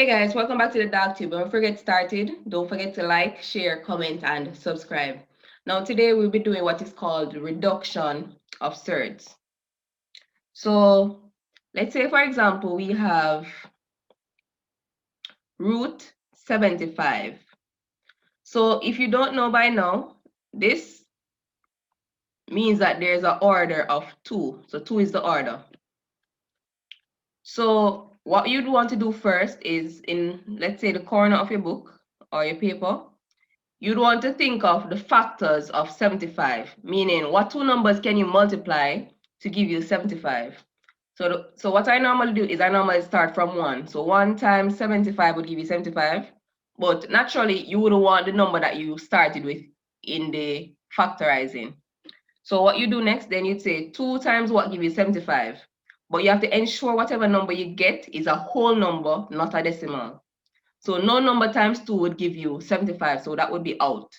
Hey guys, welcome back to the DAHKTUBE. Before we get started, don't forget to like, share, comment, and subscribe. Now today we'll be doing what is called reduction of surds. So let's say, for example, we have root 75. So if you don't know by now, this means that there's an order of 2. So 2 is the order. So what you'd want to do first is in, let's say, the corner of your book or your paper, you'd want to think of the factors of 75, meaning what two numbers can you multiply to give you 75? So what I normally do is I normally start from 1. So 1 times 75 would give you 75. But naturally, you would want the number that you started with in the factorizing. So what you do next, then you'd say 2 times what give you 75. But you have to ensure whatever number you get is a whole number, not a decimal. So no number times 2 would give you 75, so that would be out.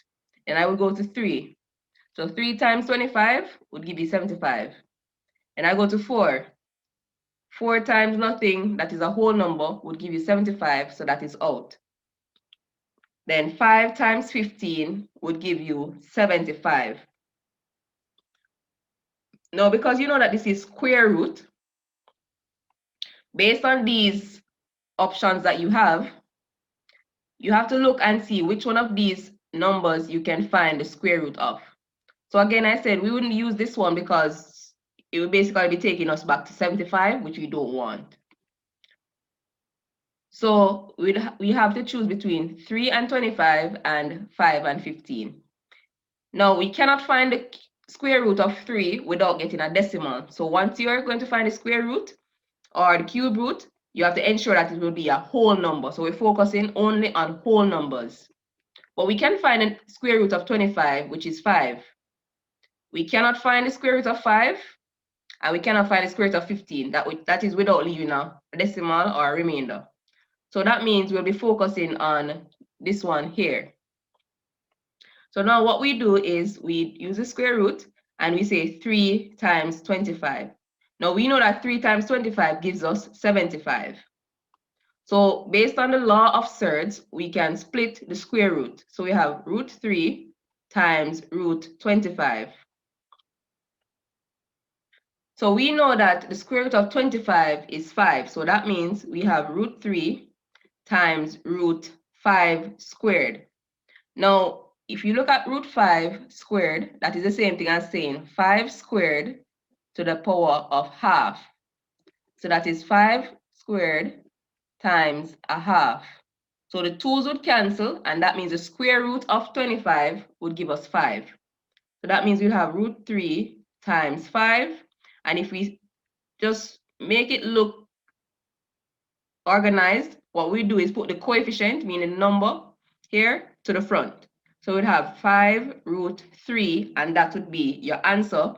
And I would go to 3. So 3 times 25 would give you 75. And I go to 4. 4 times nothing, that is a whole number, would give you 75, so that is out. Then 5 times 15 would give you 75. Now, because you know that this is square root, based on these options that you have to look and see which one of these numbers you can find the square root of. So again, I said we wouldn't use this one because it would basically be taking us back to 75, which we don't want. So we have to choose between 3 and 25 and 5 and 15. Now, we cannot find the square root of 3 without getting a decimal. So once you're going to find the square root or the cube root, you have to ensure that it will be a whole number. So we're focusing only on whole numbers. But we can find a square root of 25, which is 5. We cannot find the square root of 5, and we cannot find the square root of 15. That is without leaving a decimal or a remainder. So that means we'll be focusing on this one here. So now what we do is we use the square root and we say 3 times 25. Now we know that 3 times 25 gives us 75. So based on the law of surds, we can split the square root. So we have root 3 times root 25. So we know that the square root of 25 is 5. So that means we have root 3 times root 5 squared. Now, if you look at root 5 squared, that is the same thing as saying 5 squared to the power of half. So that is 5 squared times a half. So the 2's would cancel, and that means the square root of 25 would give us 5. So that means we have root 3 times 5. And if we just make it look organized, what we do is put the coefficient, meaning number, here to the front. So we'd have 5 root 3, and that would be your answer,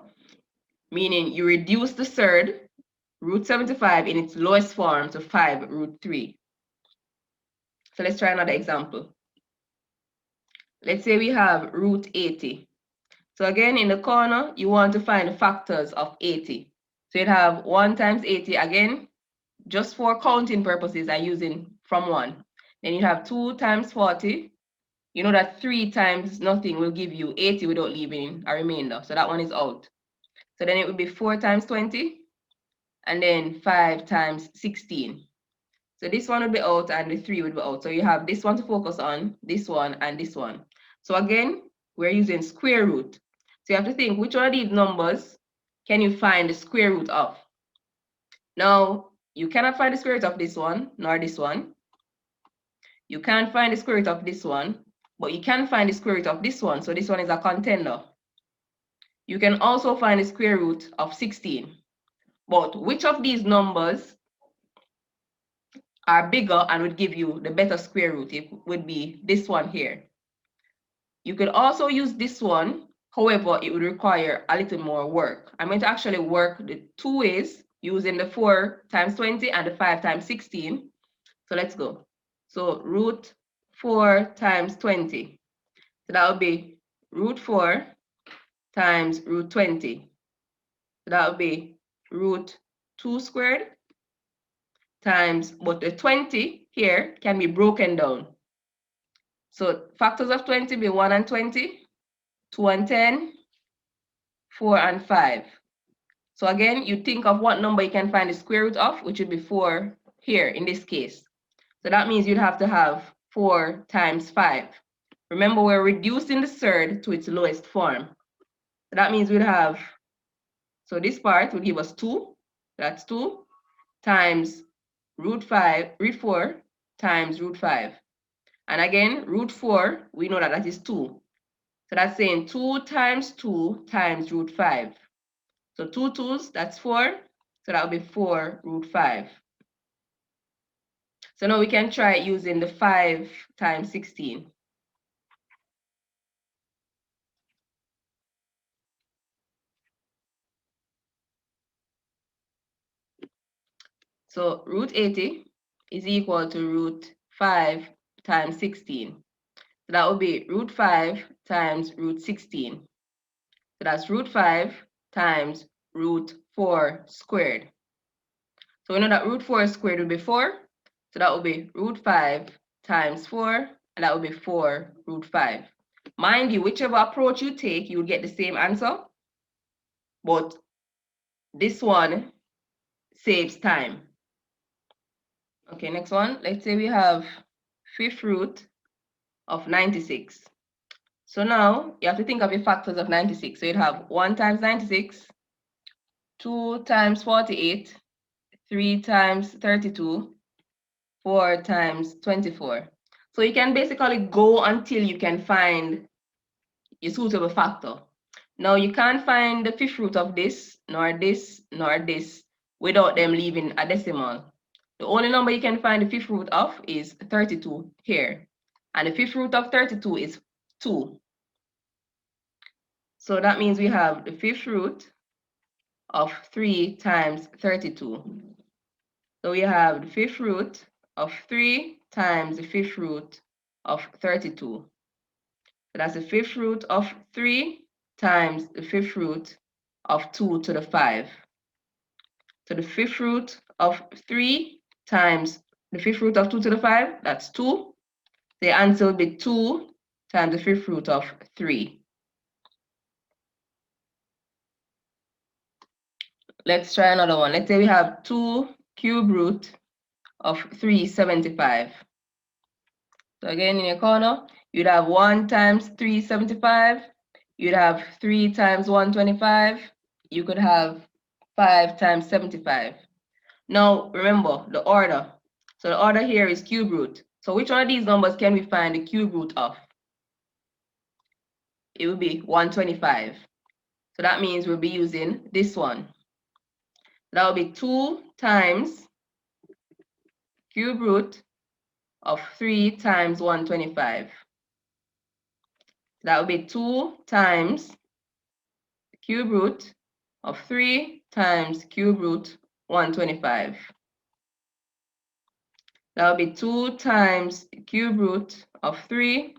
meaning you reduce the surd, root 75, in its lowest form to 5 root 3. So let's try another example. Let's say we have root 80. So again, in the corner, you want to find the factors of 80. So you'd have 1 times 80, again, just for counting purposes, I'm using from 1. Then you have 2 times 40. You know that 3 times nothing will give you 80 without leaving a remainder. So that one is out. So then it would be 4 times 20, and then 5 times 16. So this one would be out, and the 3 would be out. So you have this one to focus on, this one, and this one. So again, we're using square root. So you have to think, which one of these numbers can you find the square root of? Now, you cannot find the square root of this one, nor this one. You can't find the square root of this one, but you can find the square root of this one. So this one is a contender. You can also find the square root of 16. But which of these numbers are bigger and would give you the better square root? It would be this one here. You could also use this one. However, it would require a little more work. I'm going to actually work the 2 ways using the 4 times 20 and the 5 times 16. So let's go. So root 4 times 20. So that would be root 4 times root 20. So that would be root 2 squared times, but the 20 here can be broken down. So factors of 20 be 1 and 20, 2 and 10, 4 and 5. So again, you think of what number you can find the square root of, which would be 4 here in this case. So that means you'd have to have 4 times 5. Remember, we're reducing the surd to its lowest form. So that means we'd have, so this part would give us 2. That's 2 times root 4 times root 5. And again, root 4, we know that that is 2. So that's saying 2 times 2 times root 5. So 2 2s, that's 4. So that would be 4 root 5. So now we can try it using the 5 times 16. So root 80 is equal to root 5 times 16. So that would be root 5 times root 16. So that's root 5 times root 4 squared. So we know that root 4 squared would be 4. So that would be root 5 times 4, and that would be 4 root 5. Mind you, whichever approach you take, you will get the same answer. But this one saves time. Okay, next one. Let's say we have 5th root of 96. So now you have to think of your factors of 96. So you'd have 1 times 96, 2 times 48, 3 times 32, 4 times 24. So you can basically go until you can find your suitable factor. Now you can't find the 5th root of this, nor this, nor this, without them leaving a decimal. The only number you can find the 5th root of is 32 here. And the 5th root of 32 is 2. So that means we have the 5th root of 3 times 32. So we have the 5th root of 3 times the 5th root of 32. So that's the 5th root of 3 times the 5th root of 2 to the 5. So the 5th root of 3 times the 5th root of 2 to the 5, that's 2. The answer will be 2 times the 5th root of 3. Let's try another one. Let's say we have 2 cube root of 375. So again, in your corner, you'd have 1 times 375. You'd have 3 times 125. You could have 5 times 75. Now, remember the order. So the order here is cube root. So which one of these numbers can we find the cube root of? It would be 125. So that means we'll be using this one. That will be 2 times cube root of 3 times 125. That will be 2 times cube root of 3 times cube root 125. That will be 2 times cube root of 3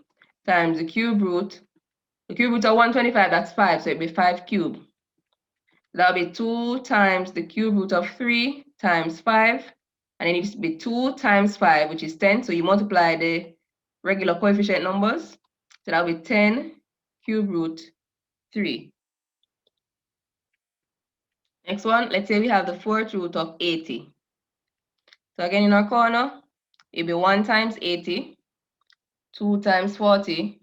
times the cube root. The cube root of 125, that's 5, so it'd be 5 cubed. That will be 2 times the cube root of 3 times 5. And then it will be 2 times 5, which is 10. So you multiply the regular coefficient numbers. So that will be 10 cube root 3. Next one, let's say we have the 4th root of 80. So again, in our corner, it'll be 1 times 80, 2 times 40,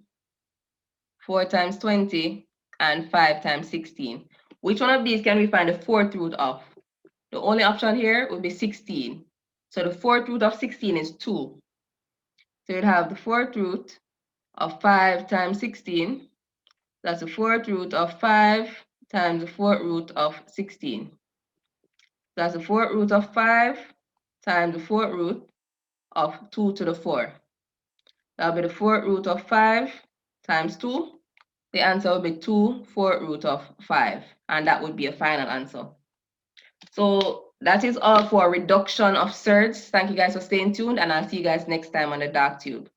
4 times 20, and 5 times 16. Which one of these can we find the 4th root of? The only option here would be 16. So the 4th root of 16 is 2. So you'd have the 4th root of 5 times 16. That's the 4th root of 5 times the 4th root of 16. That's the 4th root of 5 times the 4th root of 2 to the 4. That'll be the 4th root of 5 times 2. The answer will be 2 4th root of 5. And that would be a final answer. So that is all for reduction of surds. Thank you guys for staying tuned, and I'll see you guys next time on the DAHKTUBE.